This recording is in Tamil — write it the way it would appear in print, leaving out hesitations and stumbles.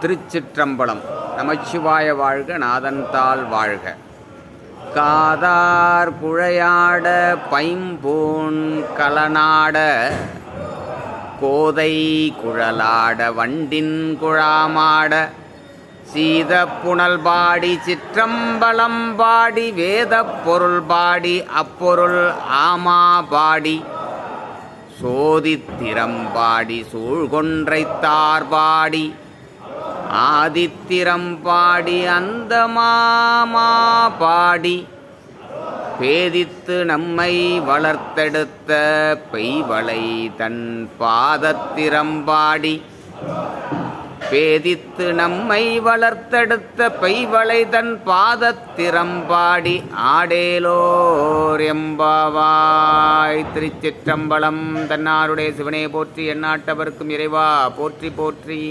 திருச்சிற்றம்பலம். நமச்சிவாய வாழ்க, நாதன்தாள் வாழ்க. காதார் குழையாட பைம்பூன் கலனாட, கோதை குழலாட வண்டின் குழாமாட, சீதப்புணல் பாடி சிற்றம்பலம் பாடி, வேதப் பொருள் பாடி அப்பொருள் ஆமா பாடி, சோதித்திரம் பாடி சூழ்கொன்றைத்தார் பாடி, ஆதித்திரம் பாடி அந்த மாமா பாடி, பேதித்து நம்மை வளர்த்தெடுத்த பெய்வளை தன் பாதத்திரம் பாடி, பேதித்து நம்மை வளர்த்தெடுத்த பெய்வளை தன் பாதத்திரம் பாடி, ஆடேலோர் எம்பாவாய். திருச்சிற்றம்பலம். தன்னாருடைய சிவனே போற்றி, எந்நாட்டவர்க்கும் இறைவா போற்றி போற்றி.